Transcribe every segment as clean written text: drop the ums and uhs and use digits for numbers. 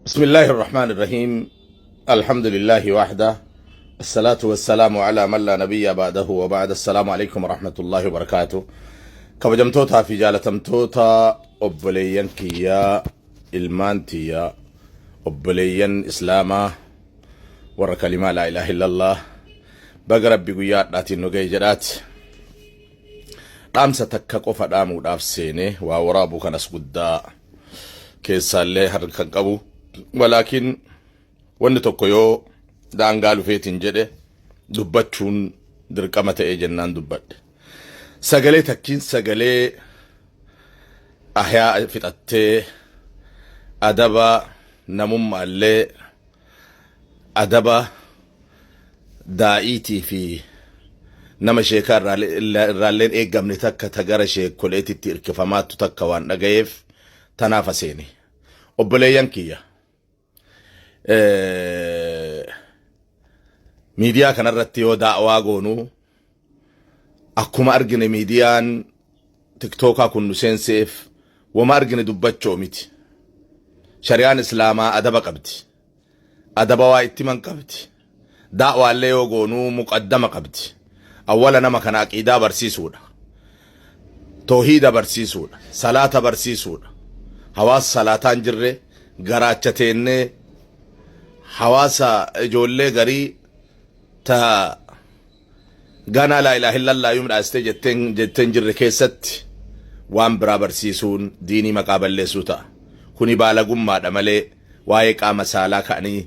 بسم الله الرحمن الرحيم. الحمد لله وحده، الصلاة والسلام على من لا نبي بعده وبعد. السلام عليكم ورحمة الله وبركاته. كبجمتوتا في جالتمتوتا أبليين كيا المانتيا أبليين إسلاما ورا كلمة لا إله إلا الله بقرب بقيات لاتي نجي جرات رامسة تككو فدامو دافسيني وورابو كنس قدا كيسالي هركن قبو ولكن wanni tokko yoo daangaa lufeetiin jedhe dubbachuun dirqama ta'ee jennaan dubbadhe. Sagalee takkiin sagalee ahyaa fixattee adaba namummaallee adaba daa'iitii fi nama sheekaa irraalleen eeggamne takka tagara sheekoleetitti irkifamaattu takka waan dhagayeef tanaaf aseeni. Obboleeyyan kiyya. Miidiyaa kanarratti yoo daawaa goonu akkuma argine miidiyaan tiktookaa kun nu seenseef wama argine dubbachoo miti. Shari'aan islaamaa adaba qabdi. Adaba waa itti man qabdi. Daawaallee yoo goonu muqaddama qabdi. Awwala nama kana aqiidaa barsiisuudha. Toohiida barsiisuudha. Salaata barsiisuudha. Hawaasa salaataan jirre garaachateennee hawaasa ijoollee garii ta gana la ilaha illallah yumdhaaste jetteen jirre keessatti waan biraa barsiisuun diinii maqaa balleessuu ta'a. Kuni baalagummaadha malee waa'ee qaama saalaa ka'anii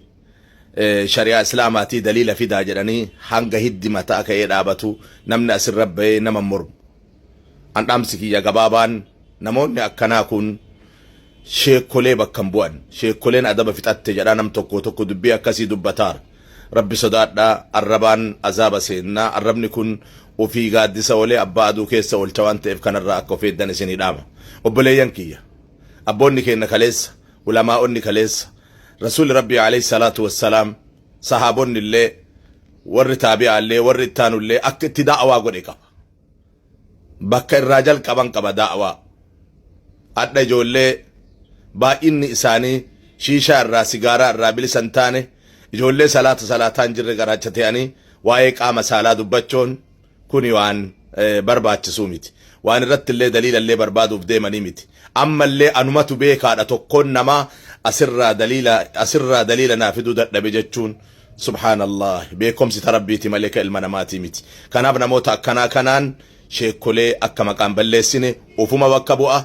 shari'aa islaamaatii daliila fidaa jedhanii hanga hiddi mataa ka'ee dhaabatu namni asirra bahee nama mormu. An dhaamsi kiyya gabaabaan namoonni akkanaa kun sheekolee bakkan bu'an. Sheekoleen adaba fixatte jedhaa nam tokko dubbii akkasii dubbataar. Rabbi sodaadhaa arrabaan azaaba seennaa. Arrabni kun ofii gaaddisa olee abbaa aduu keessa oolcha waan ta'eef kanarraa akka of eeddan isinii dhaama. Obboleeyyan kiyya, abboonni keenna kaleessa, ulamaa'onni kaleessa, rasuuli rabbii alayhi salaatu wassalaam, sahaabonni illee, warri taabi'aallee, warri ittaanullee akka itti daa'awaa godhe qaba. Bakka irraa jalqaban qaba daa'awaa. Adda ijoollee baay'inni isaanii shiishaa irraa sigaaraa irraa bilisan taane ijoollee salaataan jirre garaacha ta'anii waa'ee qaama saalaa dubbachuun kuni waan barbaachisuu miti. Waan irratti illee daliila illee barbaaduuf deemanii miti. Ammallee anumatu beekaadha tokkoon namaa asirraa daliila naa fiduu dadhabe jechuun subhaanallah beekomsi tarabbiiti malee ka ilma namaatii miti. Kanaaf namoota akkanaa kanaan sheekolee akka maqaan balleessine ufuma bakka bu'a.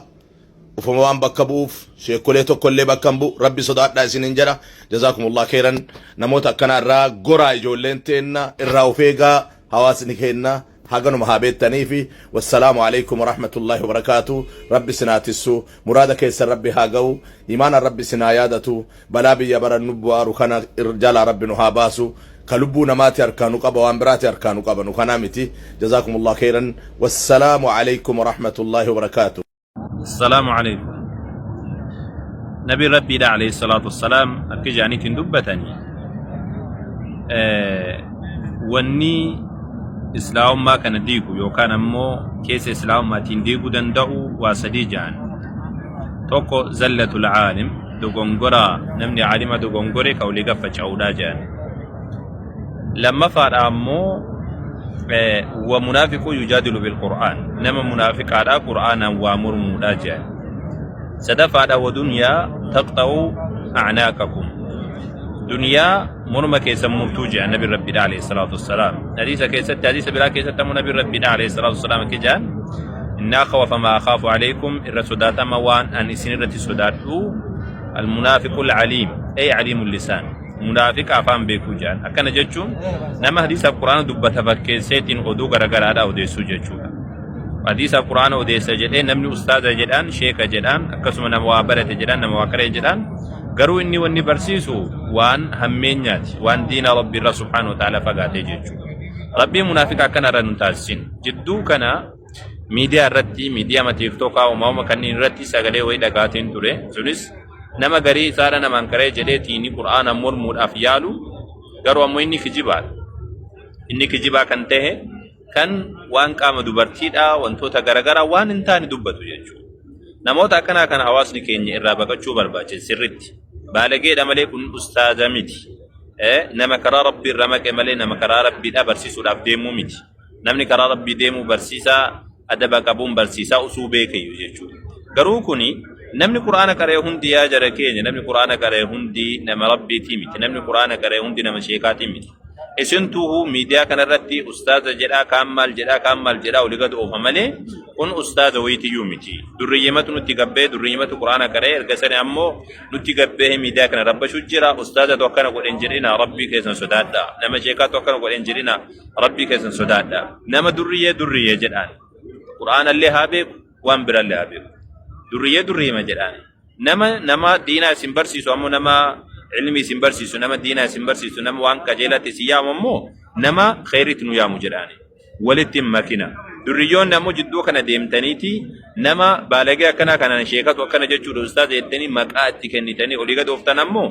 Ufuma waan bakka bu'uuf sheekolee tokkollee bakka bu'u rabbi sodaadhaa isiniin jedha. Jazaakumullah khairan. Namoota akkana irraa goraa ijoolleen teenna irraa of eegaa hawaasni keenna haganuma haa beettanii fi wassalaamu alaikum warahmatullahi wabarakaatu. Rabbi sinaatissu muraada keessa rabbi haa ga'u imaana rabbi sinaa yaadatu balaa biyya barannu bu'aaru kana jala rabbi nu haa baasu. كلبو نماتي أركانو قبا وانبراتي أركانو قبا نكنامتي. جزاكم الله خيرا والسلام عليكم ورحمة الله وبركاته. السلام عليكم. نبي ربي دا عليه الصلاة والسلام أكي جاني تندبتني واني إسلام ما كان ديكو يو كان أمو كيس إسلام ما تنديكو دندعو واسدي جان توكو زلة العالم دوغنغرا نمني عالمة دوغنغري كولي قفة شعودا جان لما فار أمو ومنافق يجادل بالقرآن نما منافق على قرآن وامر مراجع سدفع ودنيا تقطع أعناقكم دنيا مرمى كيس مرتوجع النبي ربي عليه الصلاة والسلام حديث حديث بلا كيس تم النبي ربي عليه الصلاة والسلام كجان إن أخوف ما أخاف عليكم الرسودات موان أن سنرة سوداتو المنافق العليم أي عليم اللسان منافق afaan beeku jaan akkana jechuun nama hadiisa quraana dubbata fakkeesseetiin oduu garagaraadha odeessuu jechuudha. Hadiisa quraana odeessa jedhee namni ustaaza jedhaan sheeka jedhaan akkasuma nama waa barate jedhaan nama waa qaree jedhaan garuu inni wanni barsiisu waan hammeenyaati waan diina rabbiirra subhaanahu wa ta'ala fagaatee jechuudha. Rabbii munaafiqa akkana irra nu taasisin jidduu kana miidiyaa irratti miidiyaa tiktookaa uumama kanneen irratti sagalee wayii dhagaatiin ture sunis nama garii isaadha namaan karee jedheetiini qur'aana mormuudhaaf yaalu garuu ammoo inni kijibaa kan ta'e kan waan qaama dubartiidha wantoota garagaraa waan hin taane dubbatu jechuudha. Namoota akkanaa kana hawaasni keenya irraa baqachuu barbaachisa sirriitti. بالغي دملي كن أستاذ ميتي نما كرا ربي رمك ملي نما كرا ربي دا برسيسو داف ديمو ميتي نمني كرا ربي ديمو برسيسا أدبا قبون برسيسا أصوبه كيو جيشو garuu kuni namni quraana qaree hundi yaa jara keenya namni quraana qaree hundi nama rabbiitii miti namni quraana qaree hundi nama sheekaatii miti isintuu miidiyaa kanarratti ustaaza jedhaa kaan maal jedhaa olii gad oofa malee kun ustaaza wayitiyyuu miti durriyyimatu nutti gabbee durriyyimatu quraana qaree erga sani ammoo nutti gabbee miidiyaa kana rabbashu jira ustaaza to akkana godhen jedhina rabbii keessan sodaadha nama sheekaatu akkana godhen jedhina rabbii keessan sodaadha nama durriyyee jedhaan quraana illee haa beeku waan birallee haa beeku durriyyee majedhaan nama diinaa isin barsiisu ammoo nama ilmi isin barsiisu nama diinaa isin barsiisu nama waan qajeelatti isin yaamu ammoo nama khayritti nu yaamu jedhaani walitti makina durriyyoonni ammoo jidduu kana deemtaniiti nama baalagee akkana kanaan sheekatu akkana jechuudha ustaaza jettanii maqaa itti kennitanii olii gad ooftan ammoo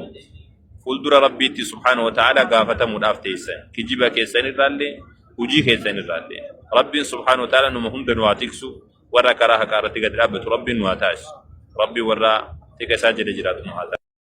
fuuldura rabbiitti subhaanahu wa ta'ala gaafatamuudhaaf teessan kijiba keessanirraallee hujii keessanirraallee rabbiin subhaanahu wa ta'ala numa hunda nu haa tiksu warra karaa haqaa irratti gad dhaabbatu rabbiin nu haa taasisu rabbii warra tika isaa jedhe jiraatu nu haa taasisu